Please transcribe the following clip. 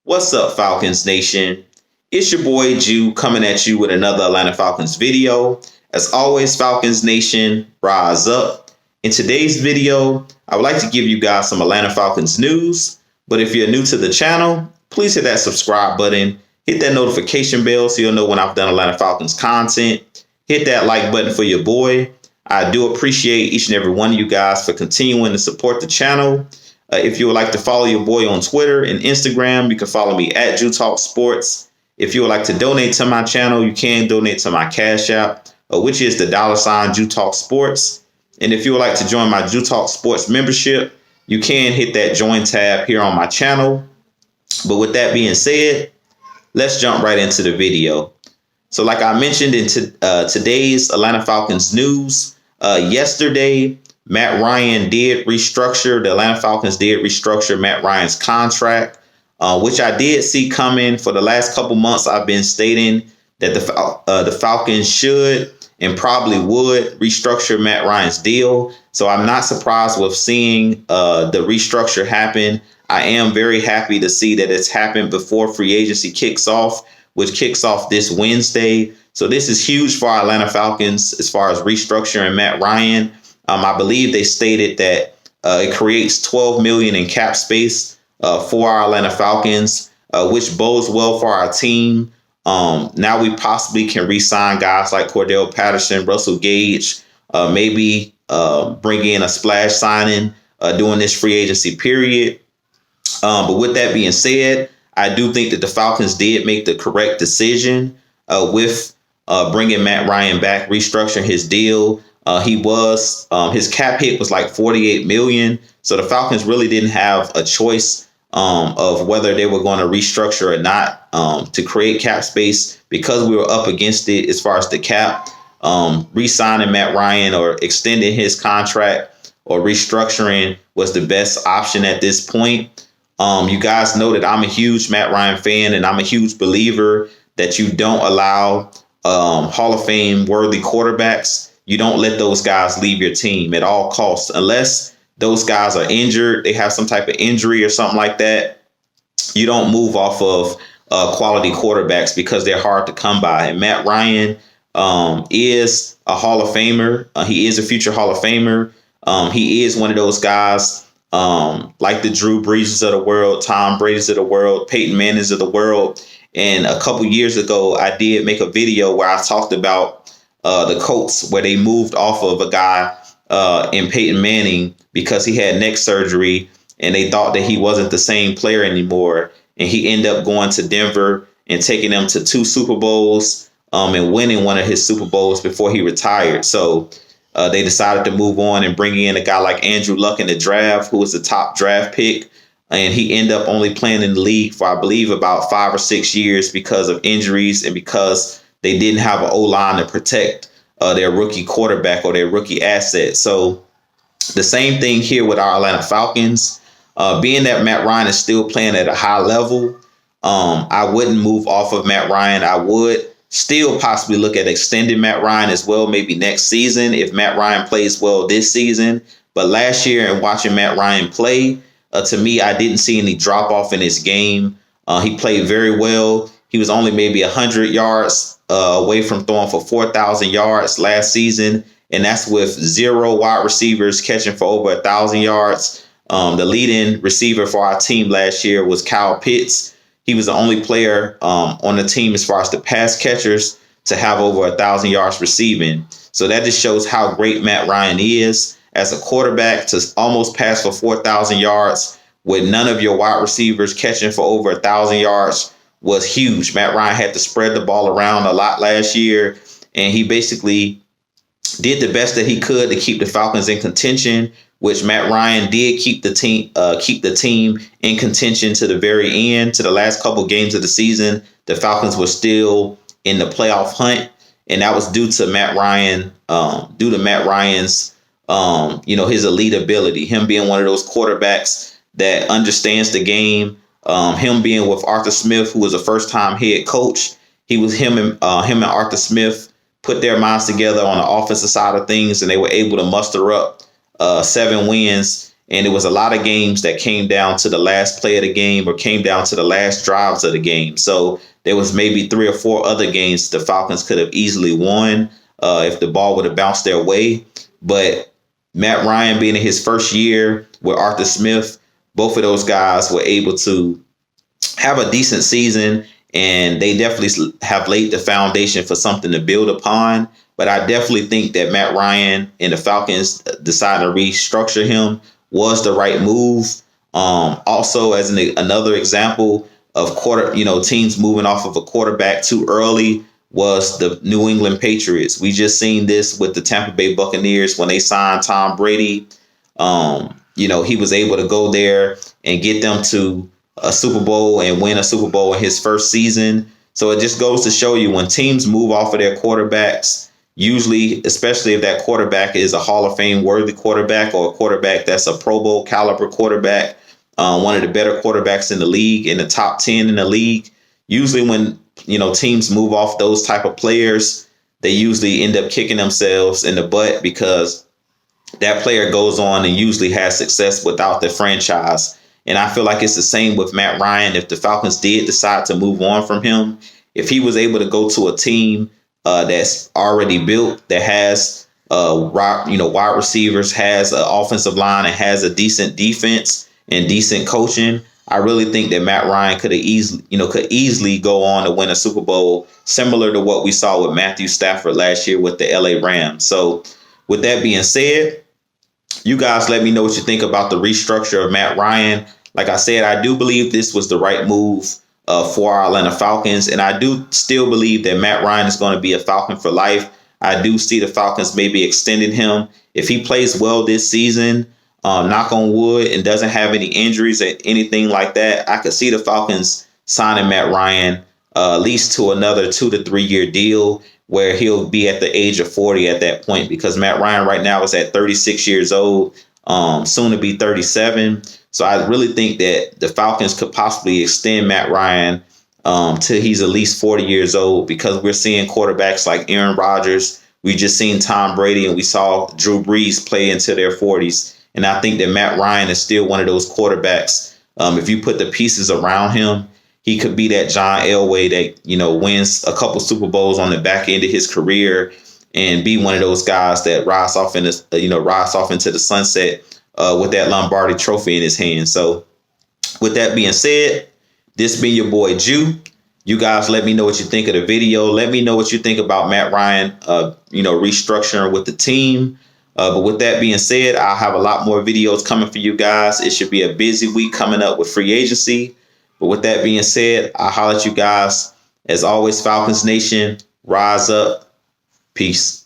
What's up, Falcons Nation? It's your boy Jew coming at you with another Atlanta Falcons video. As always, Falcons Nation, rise up. In today's video, I would like to give you guys some Atlanta Falcons news. But if you're new to the channel, please hit that subscribe button. Hit that notification bell so you'll know when I've done Atlanta Falcons content. Hit that like button for your boy. I do appreciate each and every one of you guys for continuing to support the channel. If you would like to follow your boy on Twitter and Instagram, you can follow me at Jew Talk Sports. If you would like to donate to my channel, you can donate to my Cash App, which is the $ Jew Talk Sports. And if you would like to join my Jew Talk Sports membership, you can hit that join tab here on my channel. But with that being said, let's jump right into the video. So like I mentioned in today's Atlanta Falcons news, yesterday, Matt Ryan did restructure. The Atlanta Falcons did restructure Matt Ryan's contract, which I did see coming. For the last couple months, I've been stating that the Falcons should and probably would restructure Matt Ryan's deal. So I'm not surprised with seeing the restructure happen. I am very happy to see that it's happened before free agency kicks off, which kicks off this Wednesday. So this is huge for our Atlanta Falcons as far as restructuring Matt Ryan. I believe they stated that it creates $12 million in cap space for our Atlanta Falcons, which bodes well for our team. Now we possibly can re-sign guys like Cordell Patterson, Russell Gage, maybe bring in a splash signing during this free agency period. But with that being said, I do think that the Falcons did make the correct decision with bringing Matt Ryan back, restructuring his deal. His cap hit was like $48 million. So the Falcons really didn't have a choice of whether they were going to restructure or not to create cap space, because we were up against it as far as the cap. Re-signing Matt Ryan or extending his contract or restructuring was the best option at this point. You guys know that I'm a huge Matt Ryan fan, and I'm a huge believer that you don't allow Hall of Fame worthy quarterbacks. You don't let those guys leave your team at all costs, unless those guys are injured. They have some type of injury or something like that. You don't move off of quality quarterbacks because they're hard to come by. And Matt Ryan is a Hall of Famer. He is a future Hall of Famer. He is one of those guys like the Drew Breeses of the world, Tom Brady's of the world, Peyton Manning's of the world. And a couple years ago, I did make a video where I talked about the Colts, where they moved off of a guy in Peyton Manning because he had neck surgery, and they thought that he wasn't the same player anymore. And he ended up going to Denver and taking them to 2 Super Bowls and winning one of his Super Bowls before he retired. So they decided to move on and bring in a guy like Andrew Luck in the draft, who was the top draft pick. And he ended up only playing in the league for, I believe, about 5 or 6 years because of injuries and because they didn't have an O-line to protect their rookie quarterback or their rookie asset. So the same thing here with our Atlanta Falcons. Being that Matt Ryan is still playing at a high level, I wouldn't move off of Matt Ryan. I would still possibly look at extending Matt Ryan as well, maybe next season if Matt Ryan plays well this season. But last year, and watching Matt Ryan play, to me, I didn't see any drop off in his game. He played very well. He was only maybe 100 yards away from throwing for 4,000 yards last season. And that's with 0 wide receivers catching for over 1,000 yards. The leading receiver for our team last year was Kyle Pitts. He was the only player on the team as far as the pass catchers to have over 1,000 yards receiving. So that just shows how great Matt Ryan is as a quarterback, to almost pass for 4,000 yards with none of your wide receivers catching for over 1,000 yards was huge. Matt Ryan had to spread the ball around a lot last year, and he basically did the best that he could to keep the Falcons in contention, which Matt Ryan did keep the team in contention to the very end. To the last couple games of the season, the Falcons were still in the playoff hunt, and that was due to Matt Ryan's his elite ability, him being one of those quarterbacks that understands the game. Him being with Arthur Smith, who was a first-time head coach. Him and Arthur Smith put their minds together on the offensive side of things, and they were able to muster up 7 wins And it was a lot of games that came down to the last play of the game or came down to the last drives of the game. So there was maybe 3 or 4 other games the Falcons could have easily won if the ball would have bounced their way. But Matt Ryan being in his first year with Arthur Smith, both of those guys were able to have a decent season, and they definitely have laid the foundation for something to build upon. But I definitely think that Matt Ryan and the Falcons deciding to restructure him was the right move. Also, as another example of teams moving off of a quarterback too early was the New England Patriots. We just seen this with the Tampa Bay Buccaneers when they signed Tom Brady. He was able to go there and get them to a Super Bowl and win a Super Bowl in his first season. So it just goes to show you when teams move off of their quarterbacks, usually, especially if that quarterback is a Hall of Fame worthy quarterback or a quarterback that's a Pro Bowl caliber quarterback, one of the better quarterbacks in the league, in the top 10 in the league. Usually when, teams move off those type of players, they usually end up kicking themselves in the butt because that player goes on and usually has success without the franchise. And I feel like it's the same with Matt Ryan. If the Falcons did decide to move on from him, if he was able to go to a team that's already built, that has wide receivers, has an offensive line, and has a decent defense and decent coaching, I really think that Matt Ryan could easily go on to win a Super Bowl, similar to what we saw with Matthew Stafford last year with the LA Rams. So with that being said, you guys let me know what you think about the restructure of Matt Ryan. Like I said, I do believe this was the right move for our Atlanta Falcons. And I do still believe that Matt Ryan is going to be a Falcon for life. I do see the Falcons maybe extending him. If he plays well this season, knock on wood, and doesn't have any injuries or anything like that, I could see the Falcons signing Matt Ryan at least to another 2 to 3 year deal where he'll be at the age of 40 at that point, because Matt Ryan right now is at 36 years old, soon to be 37. So I really think that the Falcons could possibly extend Matt Ryan till he's at least 40 years old, because we're seeing quarterbacks like Aaron Rodgers. We just seen Tom Brady, and we saw Drew Brees play into their 40s. And I think that Matt Ryan is still one of those quarterbacks. If you put the pieces around him, he could be that John Elway that, wins a couple Super Bowls on the back end of his career and be one of those guys that rides off into the sunset with that Lombardi trophy in his hand. So with that being said, this been your boy Jew. You guys let me know what you think of the video. Let me know what you think about Matt Ryan, restructuring with the team. But with that being said, I'll have a lot more videos coming for you guys. It should be a busy week coming up with free agency. But with that being said, I'll holler at you guys. As always, Falcons Nation, rise up. Peace.